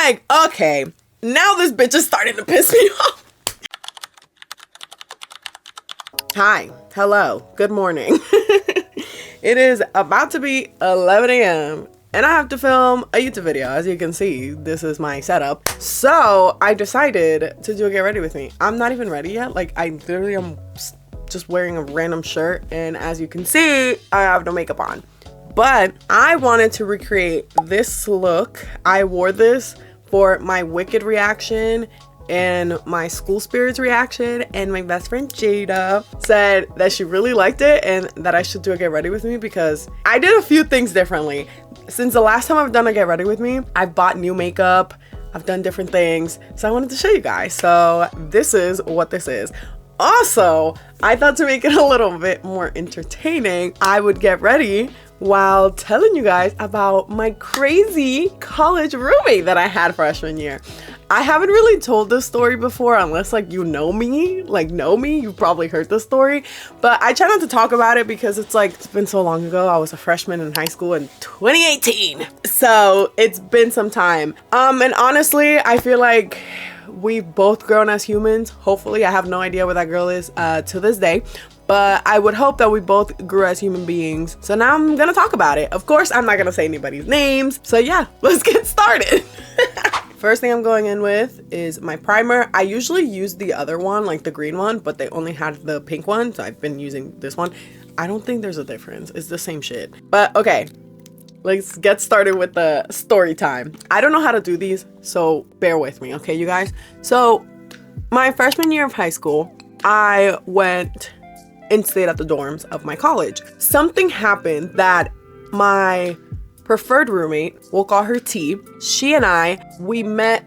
like, okay, now this bitch is starting to piss me off. Hi, hello, good morning. It is about to be 11 a.m. and I have to film a YouTube video. As you can see, this is my setup. So I decided to do a get ready with me. I'm not even ready yet. Like, I literally am just wearing a random shirt, and as you can see, I have no makeup on. But I wanted to recreate this look. I wore this for my Wicked reaction and my School Spirits reaction, and my best friend Jada said that she really liked it and that I should do a get ready with me because I did a few things differently. Since the last time I've done a get ready with me, I've bought new makeup, I've done different things, so I wanted to show you guys. So this is what this is. Also, I thought to make it a little bit more entertaining, I would get ready while telling you guys about my crazy college roommate that I had freshman year. I haven't really told this story before unless like you know me, you've probably heard this story, but I try not to talk about it because it's been so long ago. I was a freshman in high school in 2018. So it's been some time. And honestly, I feel like we've both grown as humans. Hopefully, I have no idea where that girl is to this day. But I would hope that we both grew as human beings. So now I'm gonna talk about it. Of course, I'm not gonna say anybody's names. So yeah, let's get started. First thing I'm going in with is my primer. I usually use the other one, like the green one, but they only had the pink one. So I've been using this one. I don't think there's a difference. It's the same shit. But okay, let's get started with the story time. I don't know how to do these, so bear with me, okay, you guys? So my freshman year of high school, I went and stayed at the dorms of my college. Something happened that my preferred roommate, we'll call her T, she and we met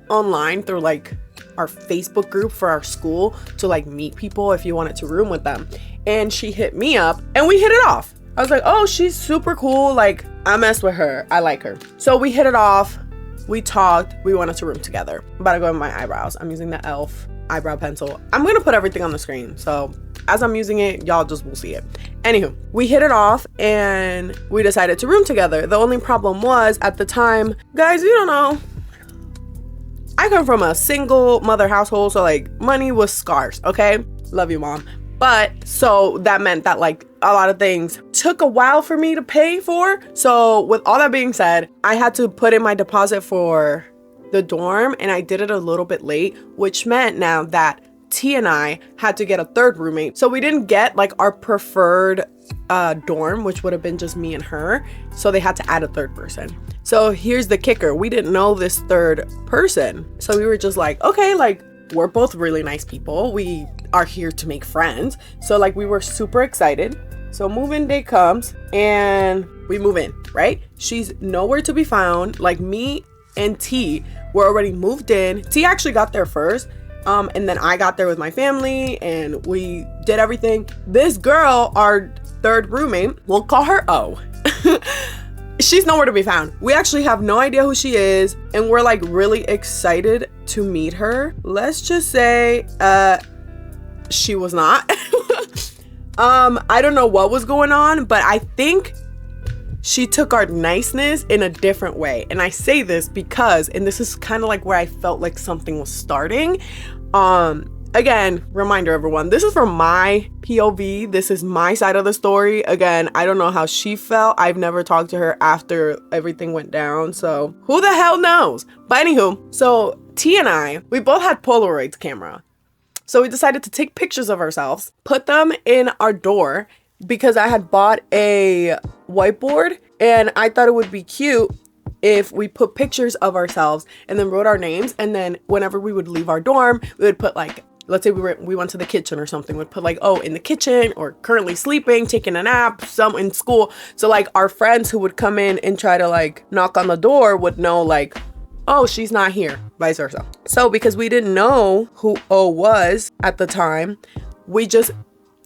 online through like our Facebook group for our school to like meet people if you wanted to room with them. And she hit me up and we hit it off. I was like, oh, she's super cool. Like, I messed with her. I like her. So we hit it off. We talked. We wanted to room together. I'm about to go with my eyebrows. I'm using the e.l.f. eyebrow pencil. I'm going to put everything on the screen. So as I'm using it, y'all just will see it. Anywho, we hit it off and we decided to room together. The only problem was at the time, guys, you don't know, I come from a single mother household. So like money was scarce. Okay. Love you, mom. But so that meant that like a lot of things took a while for me to pay for. So with all that being said, I had to put in my deposit for the dorm and I did it a little bit late, which meant now that T and I had to get a third roommate. So we didn't get like our preferred dorm, which would have been just me and her. So they had to add a third person. So here's the kicker. We didn't know this third person. So we were just like, okay, like we're both really nice people. We are here to make friends. So like we were super excited. So move-in day comes and we move in, right? She's nowhere to be found. Like me and T were already moved in. T actually got there first. And then I got there with my family and we did everything. This girl, our third roommate, we'll call her O. She's nowhere to be found. We actually have no idea who she is. And we're like really excited to meet her. Let's just say, she was not. I don't know what was going on, but I think she took our niceness in a different way. And I say this because, and this is kind of like where I felt like something was starting. Again, reminder everyone, this is from my POV. This is my side of the story. Again, I don't know how she felt. I've never talked to her after everything went down. So who the hell knows? But anywho, so T and we both had Polaroid camera. So we decided to take pictures of ourselves, put them in our door because I had bought a whiteboard and I thought it would be cute if we put pictures of ourselves and then wrote our names. And then whenever we would leave our dorm, we would put like, let's say we went to the kitchen or something, we'd put like, oh, in the kitchen or currently sleeping, taking a nap, some in school. So like our friends who would come in and try to like knock on the door would know like, oh, she's not here, vice versa. So because we didn't know who O was at the time, we just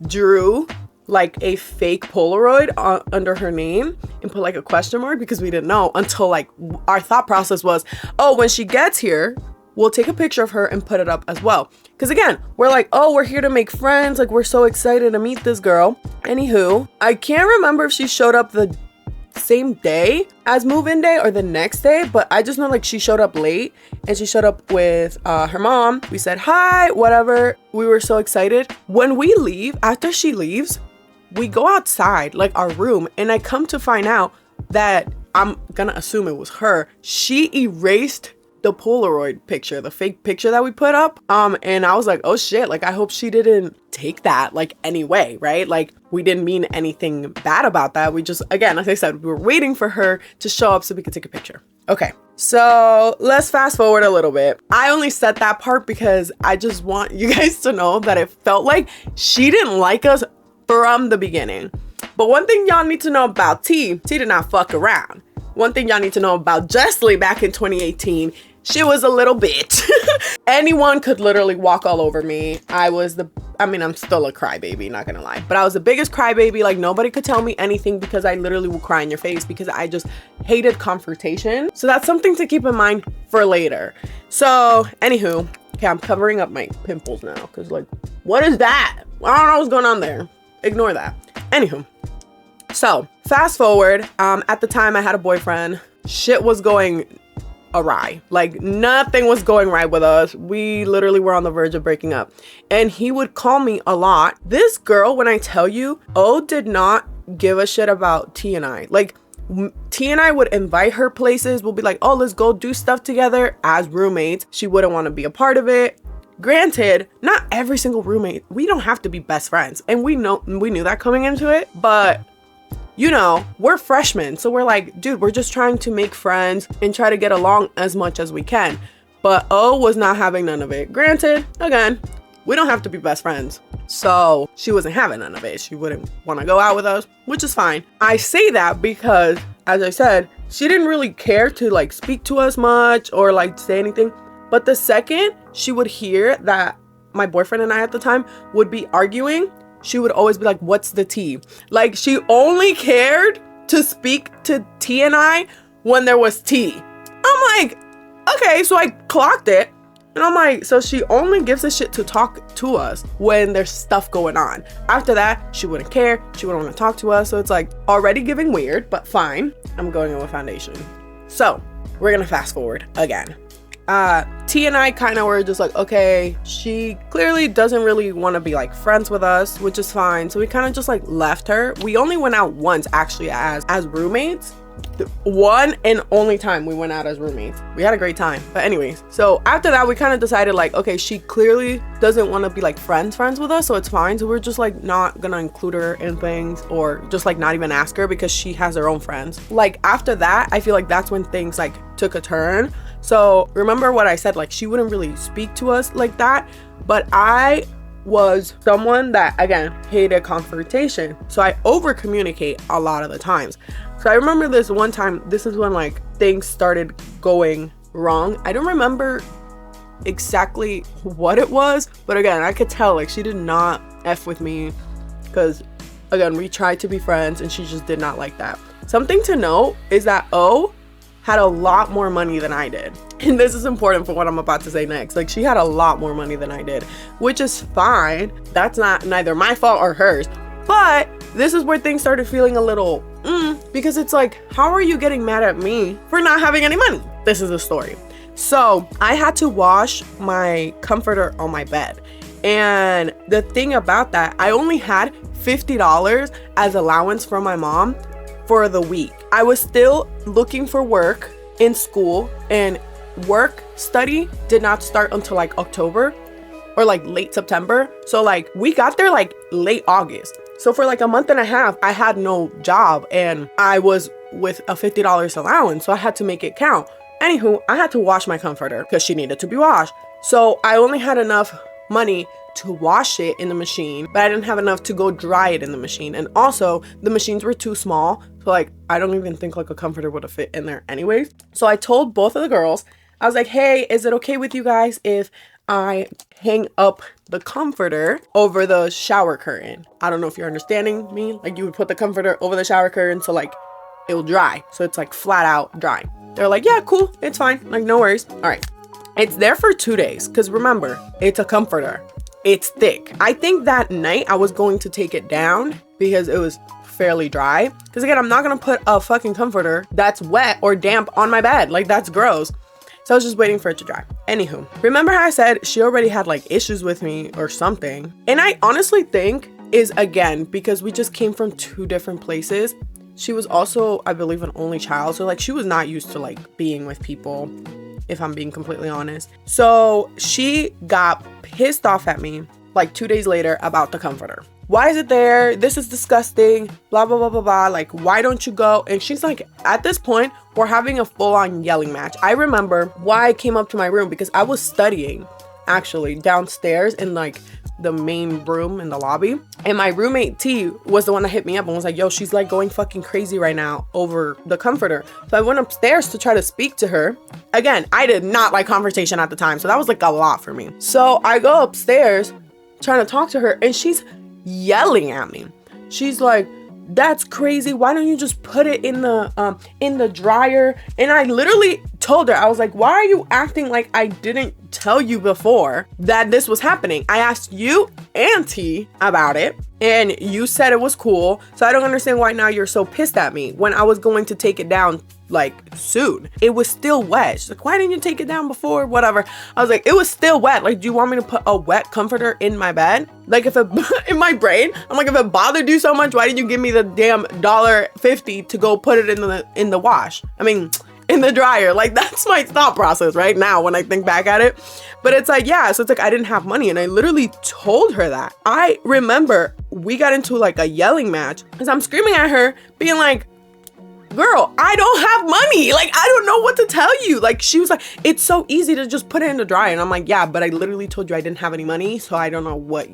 drew like a fake Polaroid under her name and put like a question mark because we didn't know until like our thought process was, oh, when she gets here, we'll take a picture of her and put it up as well. Because again, we're like, oh, we're here to make friends. Like we're so excited to meet this girl. Anywho, I can't remember if she showed up the same day as move-in day or the next day, but I just know like she showed up late and she showed up with her mom. We said hi, whatever. We were so excited. When we leave, after she leaves, we go outside, like our room, and I come to find out that I'm gonna assume it was her. She erased the Polaroid picture, the fake picture that we put up. And I was like, oh shit, like I hope she didn't take that like anyway, right? Like we didn't mean anything bad about that. We just, again, as I said, we were waiting for her to show up so we could take a picture. Okay, so let's fast forward a little bit. I only said that part because I just want you guys to know that it felt like she didn't like us from the beginning. But one thing y'all need to know about T did not fuck around. One thing y'all need to know about Jessley back in 2018, she was a little bitch. Anyone could literally walk all over me. I'm still a crybaby, not gonna lie. But I was the biggest crybaby. Like nobody could tell me anything because I literally would cry in your face because I just hated confrontation. So that's something to keep in mind for later. So anywho, okay, I'm covering up my pimples now because like, what is that? I don't know what's going on there. Ignore that. Anywho. So fast forward, at the time I had a boyfriend. Shit was going awry. Like nothing was going right with us. We literally were on the verge of breaking up. And he would call me a lot. This girl, when I tell you, did not give a shit about T and I. Like T and I would invite her places. We'll be like, oh, let's go do stuff together as roommates. She wouldn't want to be a part of it. Granted, not every single roommate, we don't have to be best friends. And we knew that coming into it, but you know, we're freshmen. So we're like, dude, we're just trying to make friends and try to get along as much as we can. But O was not having none of it. Granted, again, we don't have to be best friends. So she wasn't having none of it. She wouldn't want to go out with us, which is fine. I say that because, as I said, she didn't really care to like speak to us much or like say anything. But the second she would hear that my boyfriend and I at the time would be arguing, she would always be like, what's the tea? Like she only cared to speak to T and I when there was tea. I'm like, okay, so I clocked it. And I'm like, so she only gives a shit to talk to us when there's stuff going on. After that, she wouldn't care. She wouldn't want to talk to us. So it's like already giving weird, but fine. I'm going in with foundation. So we're going to fast forward again. T and I kind of were just like, okay, she clearly doesn't really want to be like friends with us, which is fine. So we kind of just like left her. We only went out once actually as roommates. One and only time we went out as roommates. We had a great time. But anyways, so after that, we kind of decided like, okay, she clearly doesn't want to be like friends with us. So it's fine. So we're just like not gonna include her in things or just like not even ask her because she has her own friends. Like after that, I feel like that's when things like took a turn. So remember what I said, like she wouldn't really speak to us like that, but I was someone that, again, hated confrontation. So I over communicate a lot of the times. So I remember this one time, this is when like things started going wrong. I don't remember exactly what it was, but again, I could tell like she did not F with me because again, we tried to be friends and she just did not like that. Something to note is that O had a lot more money than I did. And this is important for what I'm about to say next. Like she had a lot more money than I did, which is fine. That's not neither my fault or hers. But this is where things started feeling a little, because it's like, how are you getting mad at me for not having any money? This is the story. So I had to wash my comforter on my bed. And the thing about that, I only had $50 as allowance from my mom for the week. I was still looking for work in school, and work study did not start until like October or like late September. So like we got there like late August. So for like a month and a half, I had no job and I was with a $50 allowance. So I had to make it count. Anywho, I had to wash my comforter because she needed to be washed. So I only had enough money to wash it in the machine, but I didn't have enough to go dry it in the machine. And also the machines were too small. So like, I don't even think like a comforter would have fit in there anyways. So I told both of the girls, I was like, hey, is it okay with you guys if I hang up the comforter over the shower curtain? I don't know if you're understanding me. Like you would put the comforter over the shower curtain so like it will dry. So it's like flat out dry. They're like, yeah, cool. It's fine. Like no worries. All right. It's there for 2 days. Cause remember, it's a comforter. It's thick. I think that night I was going to take it down because it was fairly dry. Because again, I'm not gonna put a fucking comforter that's wet or damp on my bed. Like, that's gross. So I was just waiting for it to dry. Anywho, remember how I said she already had like issues with me or something? And I honestly think is, again, because we just came from two different places. She was also, I believe, an only child. So like she was not used to like being with people, if I'm being completely honest. So she got pissed off at me like 2 days later about the comforter. Why is it there? This is disgusting. Blah, blah, blah, blah, blah. Like, why don't you go? And she's like, at this point, we're having a full-on yelling match. I remember why I came up to my room because I was studying actually downstairs in like the main room in the lobby. And my roommate T was the one that hit me up and was like, yo, she's like going fucking crazy right now over the comforter. So I went upstairs to try to speak to her. Again, I did not like confrontation at the time. So that was like a lot for me. So I go upstairs trying to talk to her and she's yelling at me. She's like, that's crazy. Why don't you just put it in the dryer? And I literally told her, I was like, why are you acting like I didn't tell you before that this was happening? I asked you and T about it and you said it was cool. So I don't understand why now you're so pissed at me when I was going to take it down like soon. It was still wet. She's like, why didn't you take it down before? Whatever. I was like, it was still wet. Like, do you want me to put a wet comforter in my bed? Like, if it in my brain, I'm like, if it bothered you so much, why didn't you give me the damn $1.50 to go put it in the wash? I mean, in the dryer. Like, that's my thought process right now when I think back at it. But it's like, yeah, so it's like I didn't have money and I literally told her that. I remember we got into like a yelling match because I'm screaming at her being like, girl, I don't have money. Like, I don't know what to tell you. Like, she was like, it's so easy to just put it in the dryer. And I'm like, yeah, but I literally told you I didn't have any money. So I don't know what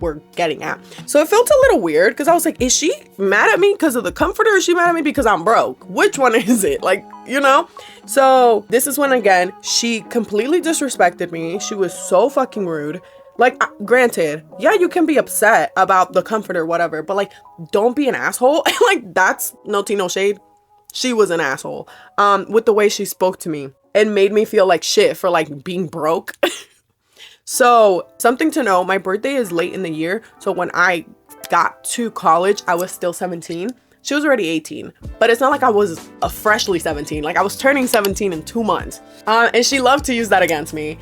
we're getting at. So it felt a little weird because I was like, is she mad at me because of the comforter or is she mad at me because I'm broke? Which one is it? Like, you know? So this is when, again, she completely disrespected me. She was so fucking rude. Like, granted, yeah, you can be upset about the comforter, whatever, but like, don't be an asshole. Like, that's no tea, no shade. She was an asshole with the way she spoke to me and made me feel like shit for like being broke. So something to know, my birthday is late in the year. So when I got to college, I was still 17. She was already 18, but it's not like I was a freshly 17. Like, I was turning 17 in 2 months. And she loved to use that against me.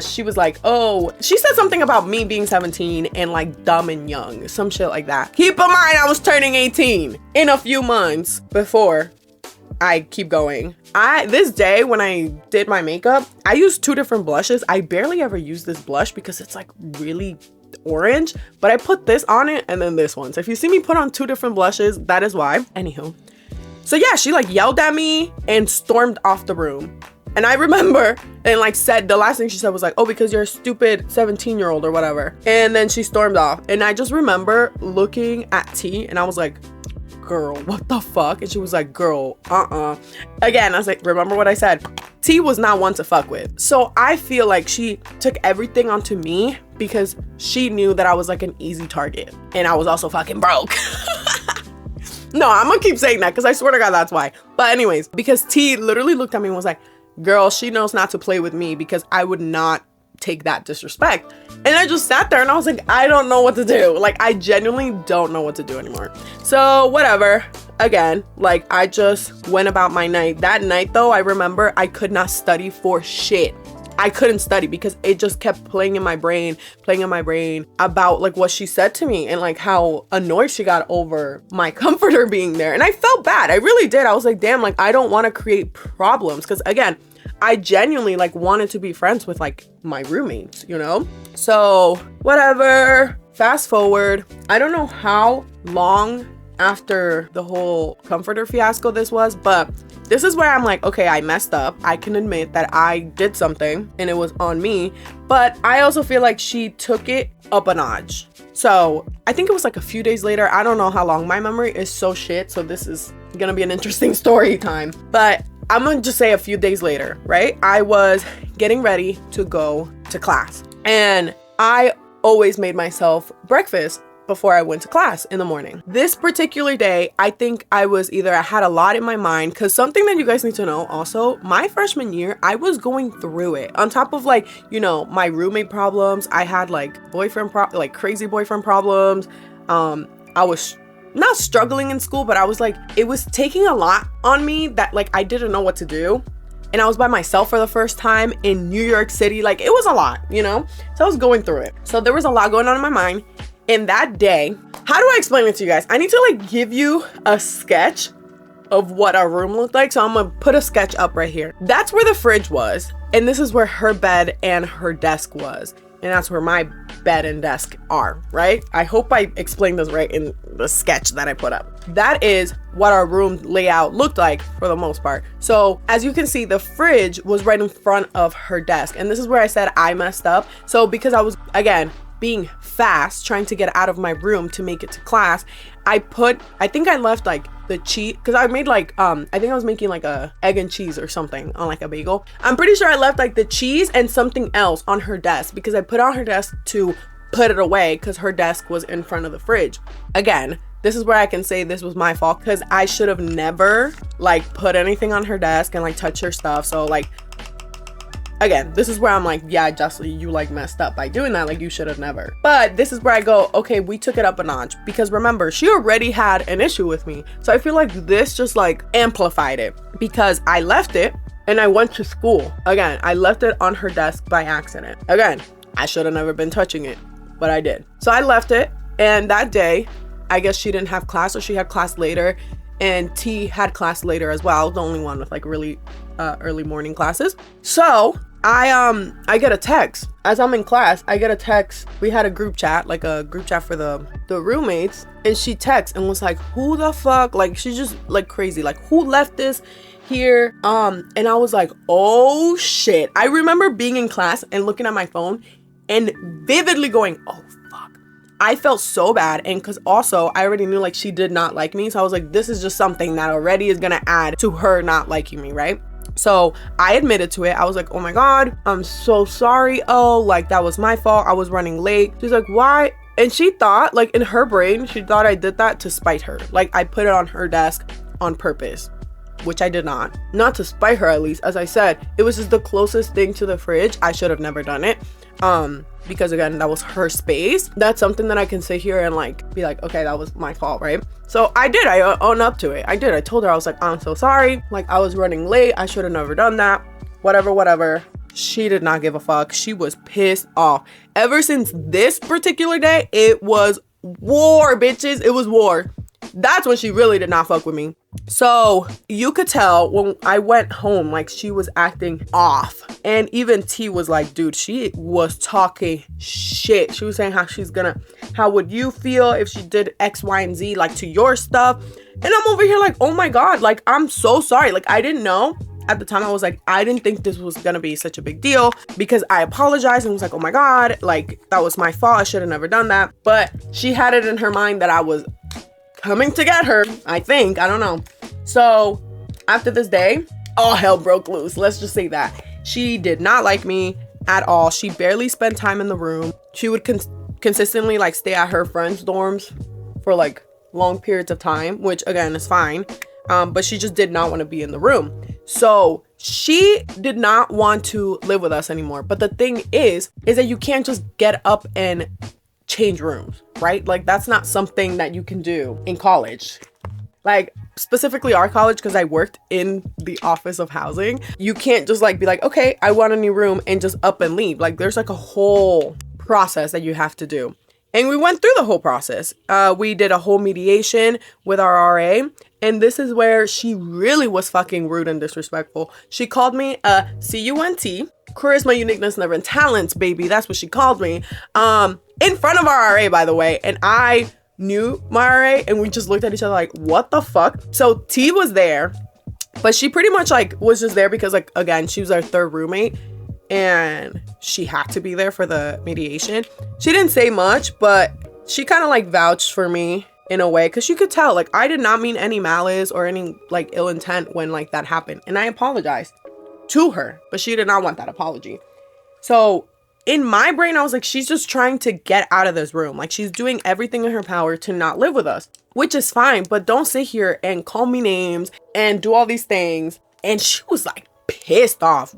She was like, oh, she said something about me being 17 and like dumb and young, some shit like that. Keep in mind, I was turning 18 in a few months before I keep going. This day when I did my makeup, I used 2 different blushes. I barely ever use this blush because it's like really orange, but I put this on it and then this one. So if you see me put on 2 different blushes, that is why. Anywho, so yeah, she like yelled at me and stormed off the room. And I remember and like said, the last thing she said was like, oh, because you're a stupid 17-year-old or whatever. And then she stormed off. And I just remember looking at T and I was like, girl, what the fuck? And she was like, girl, Again, I was like, remember what I said? T was not one to fuck with. So I feel like she took everything onto me because she knew that I was like an easy target. And I was also fucking broke. No, I'm gonna keep saying that because I swear to God, that's why. But anyways, because T literally looked at me and was like, girl, she knows not to play with me because I would not take that disrespect. And I just sat there and I was like, I don't know what to do. Like, I genuinely don't know what to do anymore. So whatever. Again, like, I just went about my night. That night though, I remember I could not study for shit. I couldn't study because it just kept playing in my brain about like what she said to me and like how annoyed she got over my comforter being there. And I felt bad. I really did. I was like, damn, like, I don't want to create problems. Because again, I genuinely like wanted to be friends with like my roommates, you know? So whatever, fast forward. I don't know how long after the whole comforter fiasco this was, but this is where I'm like, okay, I messed up. I can admit that I did something and it was on me, but I also feel like she took it up a notch. So I think it was like a few days later. I don't know how long. My memory is so shit. So this is gonna be an interesting story time, but I'm gonna just say a few days later, right? I was getting ready to go to class and I always made myself breakfast before I went to class in the morning. This particular day, I think I had a lot in my mind, because something that you guys need to know also, my freshman year, I was going through it. On top of like, you know, my roommate problems, I had like crazy boyfriend problems. I was not struggling in school, but I was like, it was taking a lot on me that like I didn't know what to do. And I was by myself for the first time in New York City. Like, it was a lot, you know? So I was going through it. So there was a lot going on in my mind. And that day, how do I explain it to you guys? I need to like give you a sketch of what our room looked like. So I'm gonna put a sketch up right here. That's where the fridge was. And this is where her bed and her desk was. And that's where my bed and desk are, right? I hope I explained this right in the sketch that I put up. That is what our room layout looked like for the most part. So as you can see, the fridge was right in front of her desk. And this is where I said I messed up. So because I was, again, being fast, trying to get out of my room to make it to class, I think I left like the cheese, because I made like, I think I was making like a egg and cheese or something on like a bagel. I'm pretty sure I left like the cheese and something else on her desk because I put it on her desk to put it away because her desk was in front of the fridge. Again, this is where I can say this was my fault because I should have never like put anything on her desk and like touch her stuff. So like, again, this is where I'm like, yeah, Justly, you like messed up by doing that. Like, you should have never. But this is where I go, okay, we took it up a notch because remember, she already had an issue with me. So I feel like this just like amplified it because I left it and I went to school. Again, I left it on her desk by accident. Again, I should have never been touching it, but I did. So I left it. And that day, I guess she didn't have class or she had class later. And T had class later as well. The only one with like really early morning classes. So I get a text as I'm in class. I get a text. We had a group chat, like a group chat for the roommates, and she texts and was like, who the fuck, like she's just like crazy, like who left this here? And I was like, oh shit. I remember being in class and looking at my phone and vividly going, oh fuck. I felt so bad. And because also I already knew like she did not like me, so I was like, this is just something that already is gonna add to her not liking me, right? So I admitted to it. I was like, oh my God, I'm so sorry. Oh, like that was my fault. I was running late. She's like, why? And she thought, like in her brain, she thought I did that to spite her. Like I put it on her desk on purpose, which I did not. Not to spite her, at least. As I said, it was just the closest thing to the fridge. I should have never done it. Because again, that was her space. That's something that I can sit here and like be like, okay, that was my fault, right? So I did. I own up to it. I did. I told her, I was like, I'm so sorry. Like I was running late. I should have never done that. Whatever. She did not give a fuck. She was pissed off. Ever since this particular day, it was war, bitches. It was war. That's when she really did not fuck with me. So you could tell when I went home, like she was acting off. And even T was like, dude, she was talking shit. She was saying how would you feel if she did X, Y, and Z, like to your stuff? And I'm over here like, oh my God, like, I'm so sorry. Like, I didn't know. At the time, I was like, I didn't think this was gonna be such a big deal because I apologized and was like, oh my God, like that was my fault. I should have never done that. But she had it in her mind that I was coming to get her, I think. I don't know. So after this day, all hell broke loose. Let's just say that. She did not like me at all. She barely spent time in the room. She would consistently like stay at her friends' dorms for like long periods of time, which again is fine. But she just did not want to be in the room. So she did not want to live with us anymore. But the thing is that you can't just get up and change rooms, right? Like that's not something that you can do in college. Like specifically our college, because I worked in the office of housing, you can't just like be like, okay, I want a new room and just up and leave. Like there's like a whole process that you have to do. And we went through the whole process. We did a whole mediation with our RA. And this is where she really was fucking rude and disrespectful. She called me a CUNT, charisma, uniqueness, never in talents, baby. That's what she called me. In front of our RA, by the way. And I knew my RA and we just looked at each other like, what the fuck? So T was there, but she pretty much like was just there because like, again, she was our third roommate and she had to be there for the mediation. She didn't say much, but she kind of like vouched for me in a way, because you could tell like I did not mean any malice or any like ill intent when like that happened. And I apologized to her, but she did not want that apology. So in my brain, I was like, she's just trying to get out of this room. Like she's doing everything in her power to not live with us, which is fine. But don't sit here and call me names and do all these things. And she was like pissed off.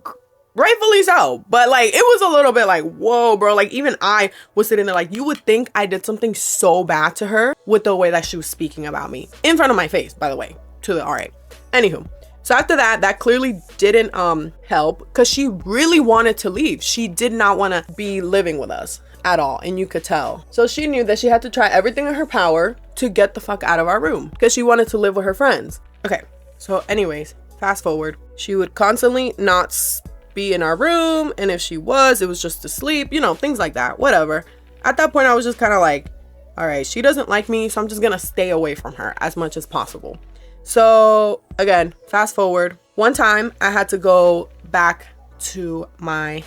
Rightfully so. But like, it was a little bit like, whoa, bro. Like, even I was sitting there like, you would think I did something so bad to her with the way that she was speaking about me. In front of my face, by the way, to the RA. Anywho. So after that clearly didn't help, because she really wanted to leave. She did not want to be living with us at all, and you could tell. So she knew that she had to try everything in her power to get the fuck out of our room, because she wanted to live with her friends. Okay, so anyways, fast forward. She would constantly not be in our room, and if she was, it was just to sleep, you know, things like that, whatever. At that point, I was just kind of like, all right, she doesn't like me, so I'm just gonna stay away from her as much as possible. So again, fast forward. One time I had to go back to my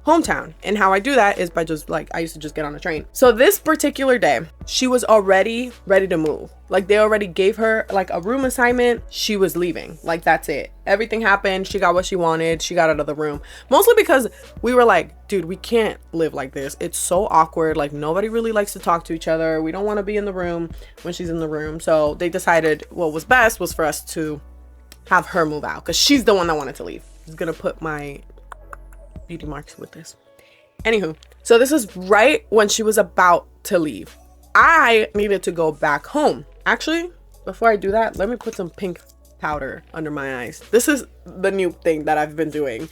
hometown, and how I do that is by just like, I used to just get on a train. So this particular day, she was already ready to move. Like, they already gave her like a room assignment. She was leaving. Like, that's it. Everything happened. She got what she wanted. She got out of the room. Mostly because we were like, dude, we can't live like this. It's so awkward. Like, nobody really likes to talk to each other. We don't want to be in the room when she's in the room. So they decided what was best was for us to have her move out, because she's the one that wanted to leave. I'm just gonna put my beauty marks with this. Anywho, so this is right when she was about to leave. I needed to go back home. Actually, before I do that, let me put some pink powder under my eyes. This is the new thing that I've been doing.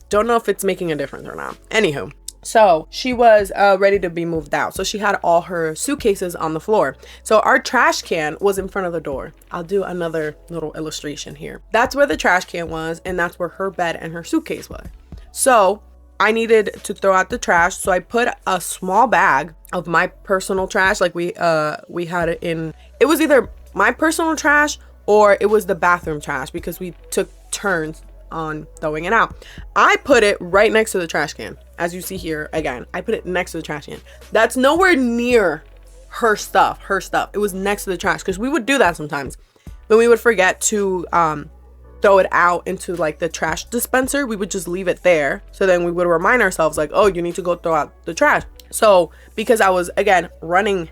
Don't know if it's making a difference or not. Anywho, so she was ready to be moved out. So she had all her suitcases on the floor. So our trash can was in front of the door. I'll do another little illustration here. That's where the trash can was, and that's where her bed and her suitcase was. So I needed to throw out the trash. So I put a small bag of my personal trash. Like we had it in, it was either my personal trash or it was the bathroom trash, because we took turns on throwing it out. I put it right next to the trash can. As you see here, again, I put it next to the trash can. That's nowhere near her stuff. It was next to the trash, because we would do that sometimes when we would forget to throw it out into like the trash dispenser. We would just leave it there. So then we would remind ourselves like, oh, you need to go throw out the trash. So because I was, again, running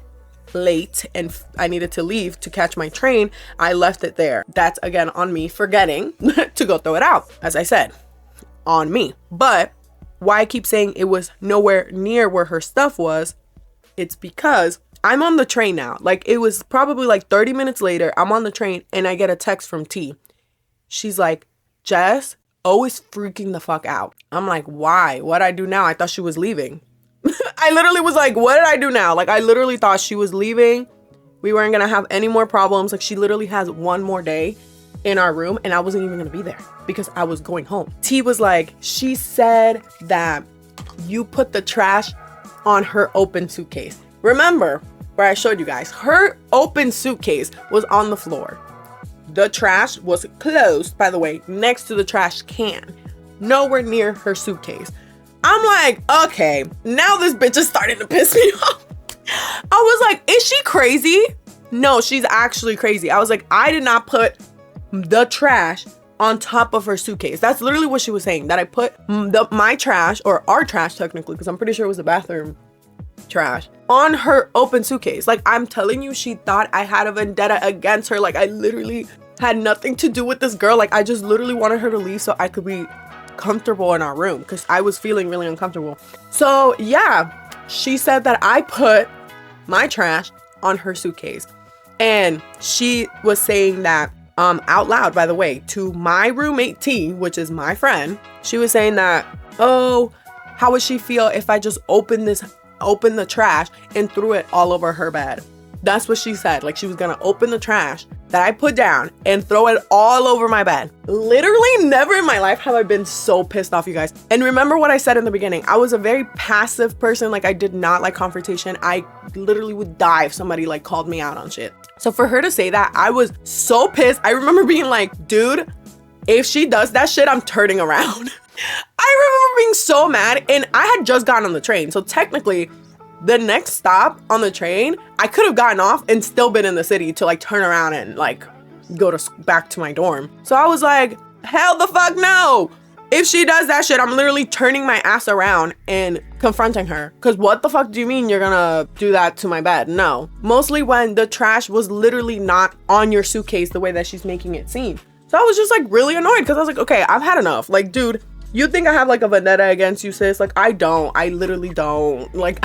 late and I needed to leave to catch my train, I left it there. That's, again, on me forgetting to go throw it out. As I said, on me. But why I keep saying it was nowhere near where her stuff was, it's because I'm on the train now. Like, it was probably like 30 minutes later. I'm on the train and I get a text from T. She's like, Jess, always freaking the fuck out. I'm like, why? What'd I do now? I thought she was leaving. I literally was like, what did I do now? Like, I literally thought she was leaving. We weren't going to have any more problems. Like, she literally has one more day in our room and I wasn't even going to be there because I was going home. T was like, she said that you put the trash on her open suitcase. Remember where I showed you guys, her open suitcase was on the floor. The trash was closed, by the way, next to the trash can, nowhere near her suitcase. I'm like, okay, now this bitch is starting to piss me off. I was like, is she crazy? No, she's actually crazy. I was like, I did not put the trash on top of her suitcase. That's literally what she was saying, that I put my trash, or our trash technically, because I'm pretty sure it was the bathroom trash, on her open suitcase. Like, I'm telling you, she thought I had a vendetta against her. Like, I literally had nothing to do with this girl. Like, I just literally wanted her to leave so I could be comfortable in our room, because I was feeling really uncomfortable. So yeah, she said that I put my trash on her suitcase, and she was saying that out loud, by the way, to my roommate T, which is my friend. She was saying that, oh, how would she feel if I just opened the trash and threw it all over her bed? That's what she said. Like, she was gonna open the trash that I put down and throw it all over my bed. Literally never in my life have I been so pissed off, you guys. And remember what I said in the beginning, I was a very passive person. Like, I did not like confrontation. I literally would die if somebody like called me out on shit. So for her to say that, I was so pissed. I remember being like, dude, if she does that shit, I'm turning around. I remember being so mad, and I had just gotten on the train. So technically, the next stop on the train, I could have gotten off and still been in the city to like turn around and like go back to my dorm. So I was like, hell the fuck no. If she does that shit, I'm literally turning my ass around and confronting her. Because what the fuck do you mean you're gonna do that to my bed? No. Mostly when the trash was literally not on your suitcase the way that she's making it seem. So I was just like really annoyed, because I was like, okay, I've had enough. Like, dude, You think I have like a vendetta against you, sis? Like, I don't. I literally don't. Like,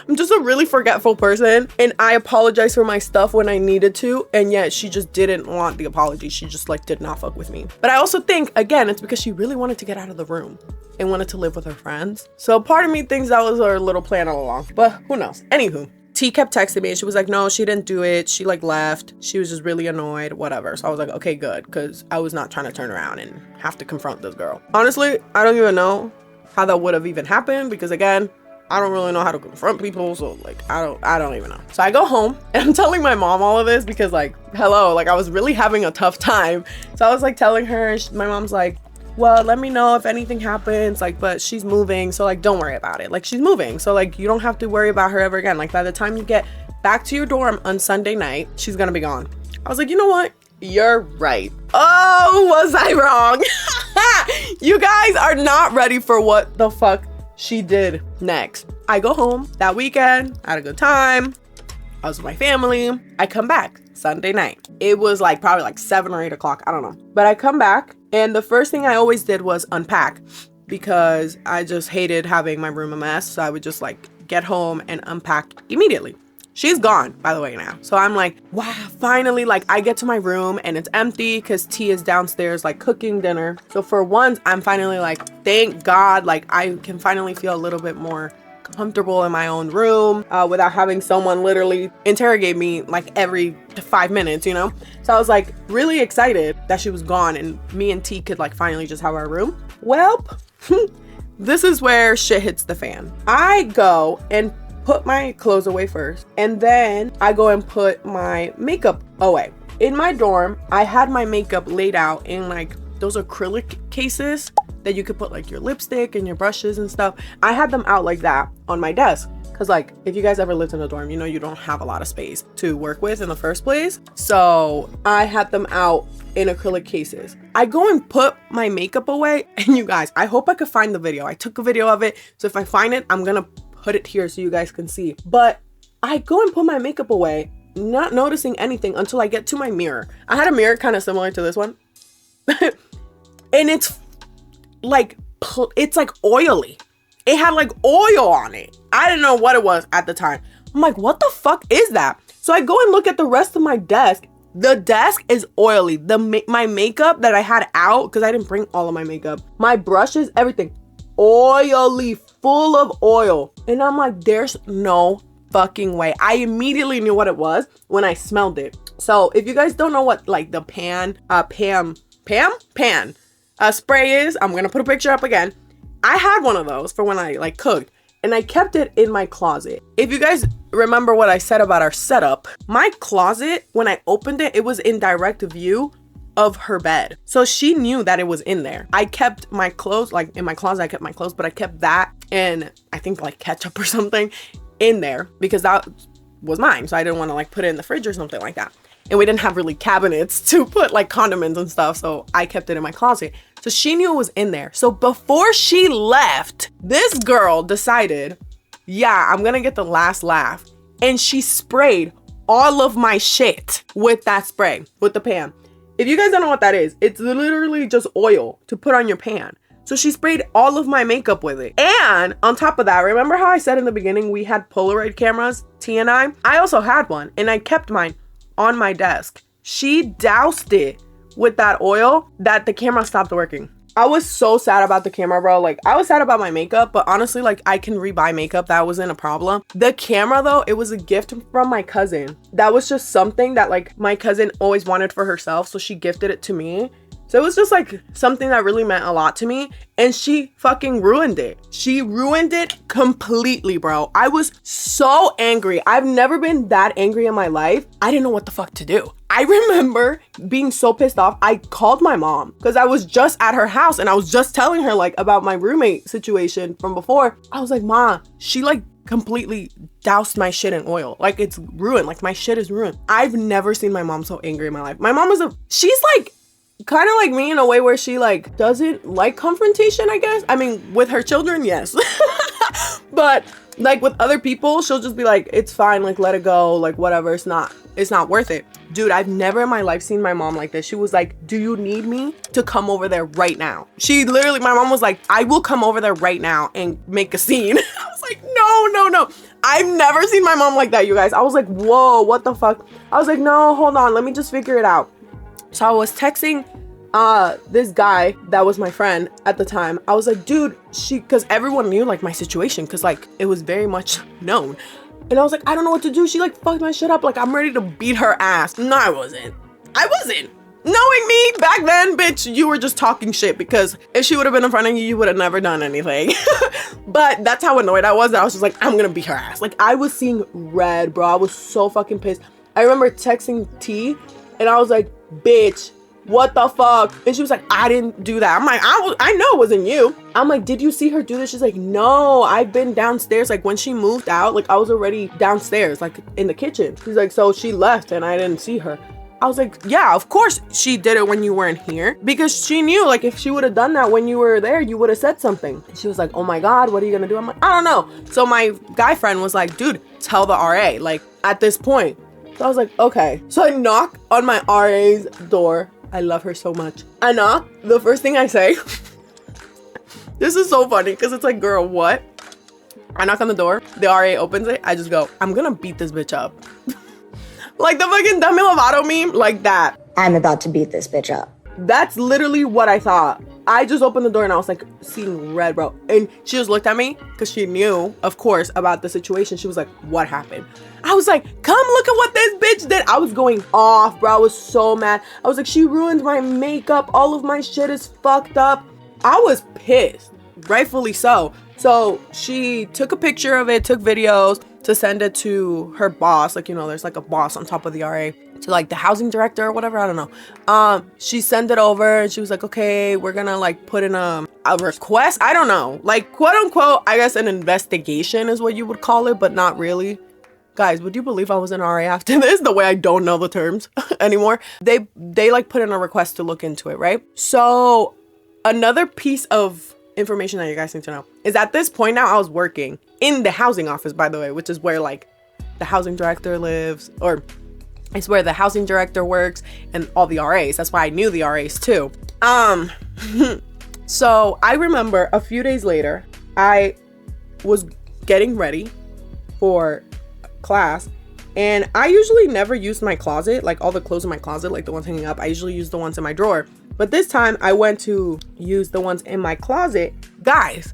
I'm just a really forgetful person, and I apologize for my stuff when I needed to, and yet she just didn't want the apology. She just like did not fuck with me. But I also think, again, it's because she really wanted to get out of the room and wanted to live with her friends. So part of me thinks that was her little plan all along, but who knows? Anywho, T kept texting me and she was like, no, she didn't do it. She like left. She was just really annoyed, whatever. So I was like, okay, good. Because I was not trying to turn around and have to confront this girl. Honestly, I don't even know how that would have even happened, because again, I don't really know how to confront people. So like, I don't even know. So I go home and I'm telling my mom all of this because like, hello, like I was really having a tough time. So I was like telling her, my mom's like, well, let me know if anything happens, like, but she's moving, so like don't worry about it. Like, she's moving, so like you don't have to worry about her ever again. Like, by the time you get back to your dorm on Sunday night, she's gonna be gone. I was like, you know what, you're right. Oh, was I wrong? You guys are not ready for what the fuck she did next. I go home that weekend, I had a good time, I was with my family. I come back Sunday night. It was like probably like 7 or 8 o'clock, I don't know, but I come back. And the first thing I always did was unpack, because I just hated having my room a mess. So I would just like get home and unpack immediately. She's gone, by the way, now. So I'm like, wow, finally, like I get to my room and it's empty because T is downstairs like cooking dinner. So for once, I'm finally like, thank God, like I can finally feel a little bit more comfortable in my own room without having someone literally interrogate me like every 5 minutes, you know? So I was like really excited that she was gone and me and T could like finally just have our room. Well, this is where shit hits the fan. I go and put my clothes away first, and then I go and put my makeup away. In my dorm, I had my makeup laid out in like those acrylic cases that you could put like your lipstick and your brushes and stuff. I had them out like that on my desk. Cause like, if you guys ever lived in a dorm, you know you don't have a lot of space to work with in the first place. So I had them out in acrylic cases. I go and put my makeup away, and you guys, I hope I could find the video. I took a video of it. So if I find it, I'm gonna put it here so you guys can see. But I go and put my makeup away, not noticing anything until I get to my mirror. I had a mirror kind of similar to this one. And it's like oily. It had like oil on it. I didn't know what it was at the time. I'm like, what the fuck is that? So I go and look at the rest of my desk. The desk is oily. My makeup that I had out, because I didn't bring all of my makeup, my brushes, everything, oily, full of oil. And I'm like, there's no fucking way. I immediately knew what it was when I smelled it. So if you guys don't know what like the pan spray is, I'm gonna put a picture up again. I had one of those for when I like cooked, and I kept it in my closet. If you guys remember what I said about our setup, my closet, when I opened it, it was in direct view of her bed. So she knew that it was in there. I kept my clothes, like in my closet, I kept my clothes, but I kept that and I think like ketchup or something in there because that was mine. So I didn't want to like put it in the fridge or something like that. And we didn't have really cabinets to put like condiments and stuff. So I kept it in my closet. So she knew it was in there. So before she left, this girl decided, yeah, I'm gonna get the last laugh. And she sprayed all of my shit with that spray, with the pan. If you guys don't know what that is, it's literally just oil to put on your pan. So she sprayed all of my makeup with it. And on top of that, remember how I said in the beginning we had Polaroid cameras, T and I? I also had one, and I kept mine on my desk. She doused it with that oil that the camera stopped working. I was so sad about the camera, bro. Like, I was sad about my makeup, but honestly, like, I can rebuy makeup. That wasn't a problem. The camera, though, it was a gift from my cousin. That was just something that, like, my cousin always wanted for herself, so she gifted it to me. So it was just, like, something that really meant a lot to me, and she fucking ruined it. She ruined it completely, bro. I was so angry. I've never been that angry in my life. I didn't know what the fuck to do. I remember being so pissed off. I called my mom because I was just at her house and I was just telling her like about my roommate situation from before. I was like, Ma, she like completely doused my shit in oil. Like, it's ruined. Like, my shit is ruined. I've never seen my mom so angry in my life. My mom she's like kind of like me in a way where she like doesn't like confrontation, I guess. I mean, with her children, yes. But like with other people, she'll just be like, it's fine, like let it go, like whatever, it's not worth it. dude, I've never in my life seen my mom like this. She was like, do you need me to come over there right now? She literally, my mom was like, I will come over there right now and make a scene. I was like, no. I've never seen my mom like that, you guys. I was like, whoa, what the fuck? I was like, no, hold on, let me just figure it out. So I was texting this guy that was my friend at the time. I was like, dude, because everyone knew like my situation, because like it was very much known. And I was like, I don't know what to do. She like fucked my shit up. Like I'm ready to beat her ass. No, I wasn't. Knowing me back then, bitch, you were just talking shit, because if she would have been in front of you, you would have never done anything. But that's how annoyed I was. I was just like, I'm gonna beat her ass. Like I was seeing red, bro. I was so fucking pissed. I remember texting T and I was like, bitch, what the fuck? And she was like, I didn't do that. I'm like, I know it wasn't you. I'm like, did you see her do this? She's like, no, I've been downstairs. Like when she moved out, like I was already downstairs, like in the kitchen. She's like, so she left and I didn't see her. I was like, yeah, of course she did it when you weren't here, because she knew like if she would have done that when you were there, you would have said something. She was like, oh my God, what are you gonna do? I'm like, I don't know. So my guy friend was like, dude, tell the RA, like at this point. So I was like, okay. So I knock on my RA's door. I love her so much. I knock. The first thing I say, this is so funny because it's like, girl, what? I knock on the door. The RA opens it. I just go, I'm gonna beat this bitch up. Like the fucking Demi Lovato meme, like that. I'm about to beat this bitch up. That's literally what I thought. I just opened the door and I was like seeing red, bro. And she just looked at me because she knew, of course, about the situation. She was like, what happened? I was like, come look at what this bitch did. I was going off, bro. I was so mad. I was like, she ruined my makeup. All of my shit is fucked up. I was pissed, rightfully so. So she took a picture of it, took videos to send it to her boss. Like, you know, there's like a boss on top of the RA, to like the housing director or whatever. I don't know. She sent it over and she was like, okay, we're gonna like put in a request. I don't know, like quote unquote, I guess an investigation is what you would call it, but not really. Guys, would you believe I was an RA after this? The way I don't know the terms anymore. They like put in a request to look into it, right? So another piece of information that you guys need to know is at this point now I was working in the housing office, by the way, which is where like the housing director lives, or it's where the housing director works and all the RAs. That's why I knew the RAs too. So I remember a few days later, I was getting ready for class, and I usually never use my closet, like all the clothes in my closet, like the ones hanging up. I usually use the ones in my drawer. But this time I went to use the ones in my closet. Guys,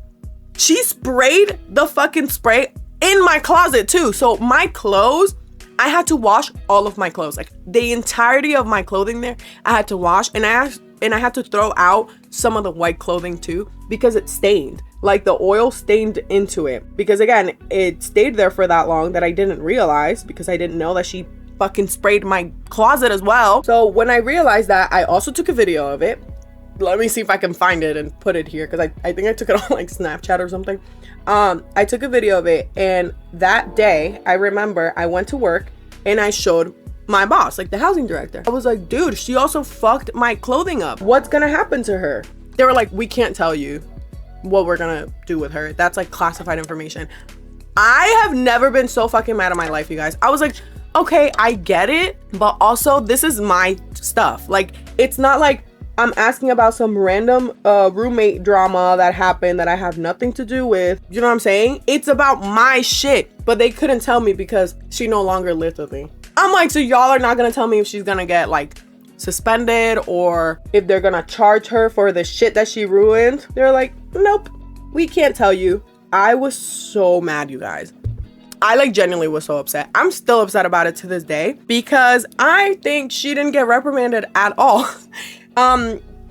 she sprayed the fucking spray in my closet too. So my clothes, I had to wash all of my clothes. Like the entirety of my clothing there, I had to wash, and I had to throw out some of the white clothing too, because it stained. Like the oil stained into it. Because again, it stayed there for that long that I didn't realize, because I didn't know that she fucking sprayed my closet as well. So when I realized that, I also took a video of it. Let me see if I can find it and put it here, because I think I took it on like Snapchat or something. I took a video of it, and that day I remember I went to work and I showed my boss, like the housing director. I was like, dude, she also fucked my clothing up. What's gonna happen to her? They were like, we can't tell you what we're gonna do with her. That's like classified information. I have never been so fucking mad in my life, you guys. I was like, okay, I get it, but also this is my stuff. Like, it's not like I'm asking about some random roommate drama that happened that I have nothing to do with. You know what I'm saying? It's about my shit. But they couldn't tell me because she no longer lived with me. I'm like, so y'all are not gonna tell me if she's gonna get like suspended or if they're gonna charge her for the shit that she ruined? They're like, nope, we can't tell you. I was so mad, you guys. I like genuinely was so upset. I'm still upset about it to this day because I think she didn't get reprimanded at all.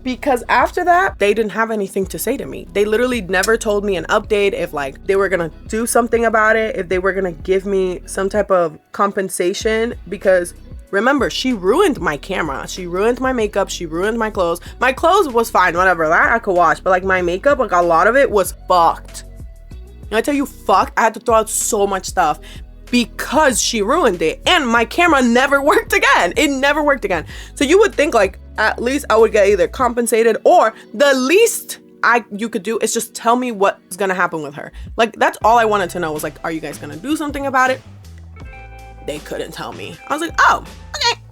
Because after that, they didn't have anything to say to me. They literally never told me an update if like they were gonna do something about it, if they were gonna give me some type of compensation, because remember, she ruined my camera, she ruined my makeup, she ruined my clothes. My clothes was fine, whatever, that I could wash, but like my makeup, like a lot of it was fucked. And I tell you, fuck, I had to throw out so much stuff because she ruined it, and my camera never worked again. It never worked again. So you would think like at least I would get either compensated, or the least you could do is just tell me what's gonna happen with her. Like that's all I wanted to know was like, are you guys gonna do something about it? They couldn't tell me. I was like, oh, okay,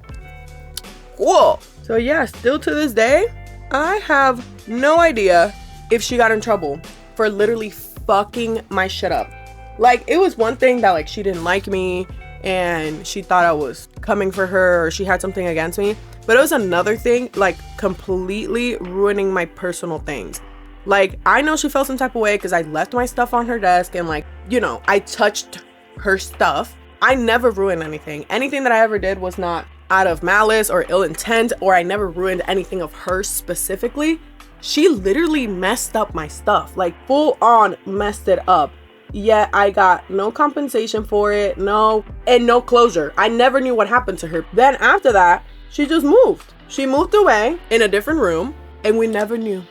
school. So yeah, still to this day, I have no idea if she got in trouble for literally fucking my shit up. Like, it was one thing that like she didn't like me and she thought I was coming for her or she had something against me. But it was another thing, like completely ruining my personal things. Like, I know she felt some type of way because I left my stuff on her desk and like, you know, I touched her stuff. I never ruined anything. Anything that I ever did was not out of malice or ill intent, or I never ruined anything of hers specifically. She literally messed up my stuff, like full on messed it up. Yet I got no compensation for it, no closure. I never knew what happened to her. Then after that, she just moved. She moved away in a different room and we never knew.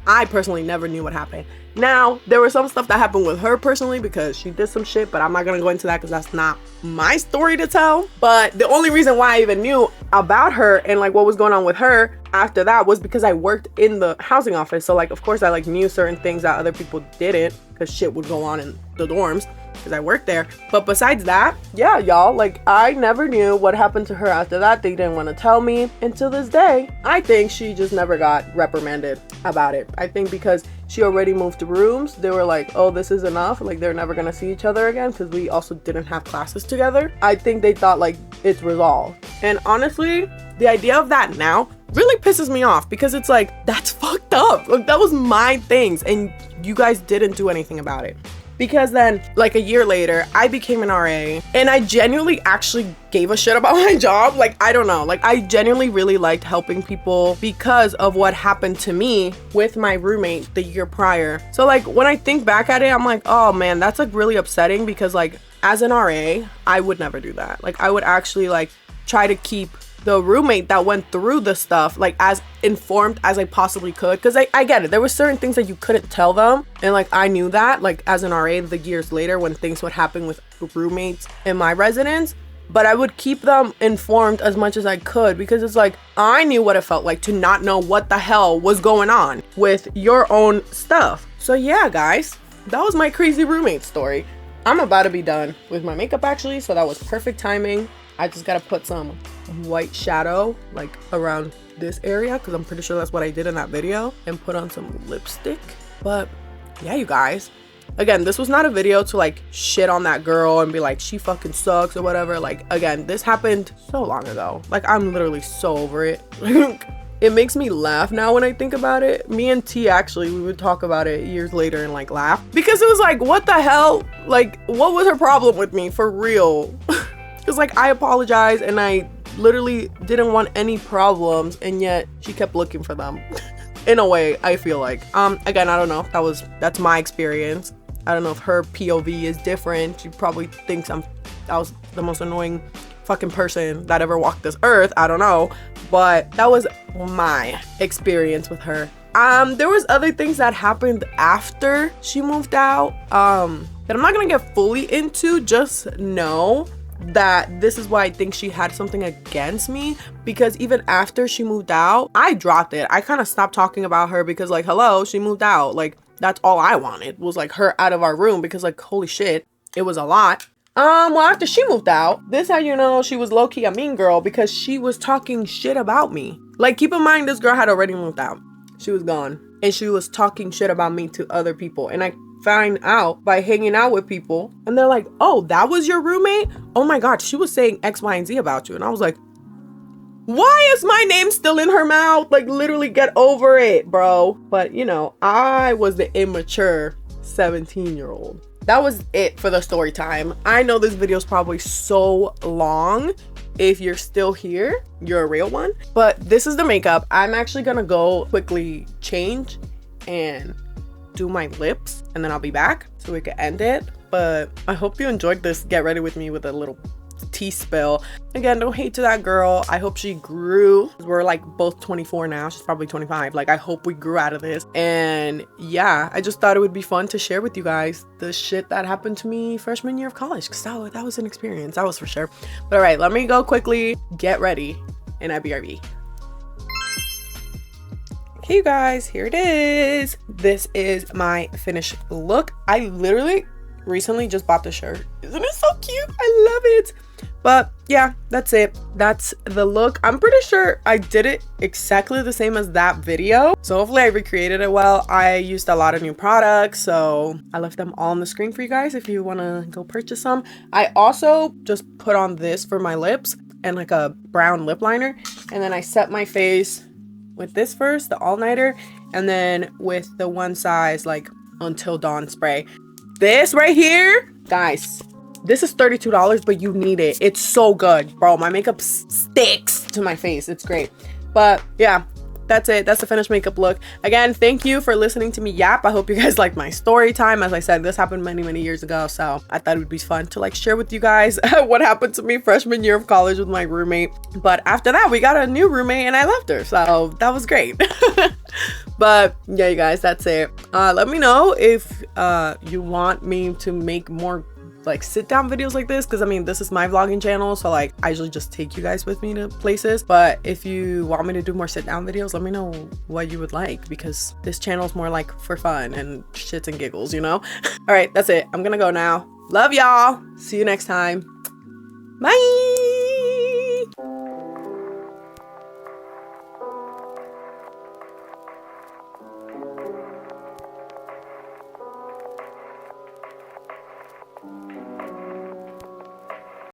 I personally never knew what happened. Now, there was some stuff that happened with her personally because she did some shit, but I'm not gonna go into that because that's not my story to tell. But the only reason why I even knew about her and like what was going on with her after that was because I worked in the housing office. So like, of course I like knew certain things that other people didn't because shit would go on in the dorms because I worked there. But besides that, yeah, y'all, like I never knew what happened to her after that. They didn't want to tell me. And to this day, I think she just never got reprimanded about it. I think because she already moved to rooms, they were like, oh, this is enough. Like they're never gonna see each other again because we also didn't have classes together. I think they thought like it's resolved. And honestly, the idea of that now really pisses me off because it's like, that's fucked up. Like that was my things and you guys didn't do anything about it. Because then like a year later, I became an RA and I genuinely actually gave a shit about my job. Like, I don't know, like I genuinely really liked helping people because of what happened to me with my roommate the year prior. So like when I think back at it, I'm like, oh man, that's like really upsetting because like as an RA, I would never do that. Like I would actually like try to keep the roommate that went through the stuff like as informed as I possibly could, because I get it, there were certain things that you couldn't tell them, and like I knew that like as an RA the years later when things would happen with roommates in my residence, but I would keep them informed as much as I could because it's like I knew what it felt like to not know what the hell was going on with your own stuff. So yeah guys, that was my crazy roommate story. I'm about to be done with my makeup actually, so that was perfect timing. I just gotta put some white shadow like around this area because I'm pretty sure that's what I did in that video, and put on some lipstick. But yeah, you guys, again, this was not a video to like shit on that girl and be like she fucking sucks or whatever. Like again, this happened so long ago. Like I'm literally so over it. It makes me laugh now when I think about it. Me and T actually, we would talk about it years later and like laugh because it was like, what the hell? Like what was her problem with me for real? Because like I apologized and I literally didn't want any problems, and yet she kept looking for them. In a way, I feel like. Again, I don't know if that's my experience. I don't know if her POV is different. She probably thinks I was the most annoying fucking person that ever walked this earth. I don't know. But that was my experience with her. There was other things that happened after she moved out that I'm not gonna get fully into. Just know that this is why I think she had something against me, because even after she moved out, I dropped it. I kind of stopped talking about her because like, hello, she moved out. Like that's all I wanted was like her out of our room because like, holy shit, it was a lot. Well, after she moved out, this how you know she was low-key a mean girl, because she was talking shit about me. Like keep in mind, this girl had already moved out. She was gone and she was talking shit about me to other people, and I find out by hanging out with people and they're like, oh, that was your roommate? Oh my god, she was saying X, Y, and Z about you. And I was like, why is my name still in her mouth? Like literally get over it, bro. But you know, I was the immature 17-year-old. That was it for the story time. I know this video is probably so long. If you're still here, you're a real one. But this is the makeup. I'm actually gonna go quickly change and do my lips, and then I'll be back so we can end it. But I hope you enjoyed this get ready with me with a little tea spill. Again, don't hate to that girl. I hope she grew. We're like both 24 now. She's probably 25. Like I hope we grew out of this. And yeah, I just thought it would be fun to share with you guys the shit that happened to me freshman year of college, because that was an experience. That was for sure. But all right, let me go quickly get ready and IBRB. Okay, you guys, here it is. This is my finished look. I literally recently just bought the shirt. Isn't it so cute? I love it. But yeah, that's it. That's the look. I'm pretty sure I did it exactly the same as that video. So hopefully I recreated it well. I used a lot of new products, so I left them all on the screen for you guys if you want to go purchase some. I also just put on this for my lips and like a brown lip liner. And then I set my face with this first, the all-nighter, and then with the one size like Until Dawn spray. This right here, guys, this is $32, but you need it. It's so good, bro. My makeup sticks to my face. It's great. But yeah, that's it. That's the finished makeup look. Again, thank you for listening to me yap. I hope you guys liked my story time. As I said, this happened many years ago, so I thought it would be fun to like share with you guys what happened to me freshman year of college with my roommate. But after that, we got a new roommate and I left her, so that was great. But yeah, you guys, that's it. Let me know if you want me to make more like sit down videos like this, because I mean, this is my vlogging channel, so like I usually just take you guys with me to places. But if you want me to do more sit down videos, let me know what you would like, because this channel is more like for fun and shits and giggles, you know. All right, that's it. I'm gonna go now. Love y'all. See you next time. Bye.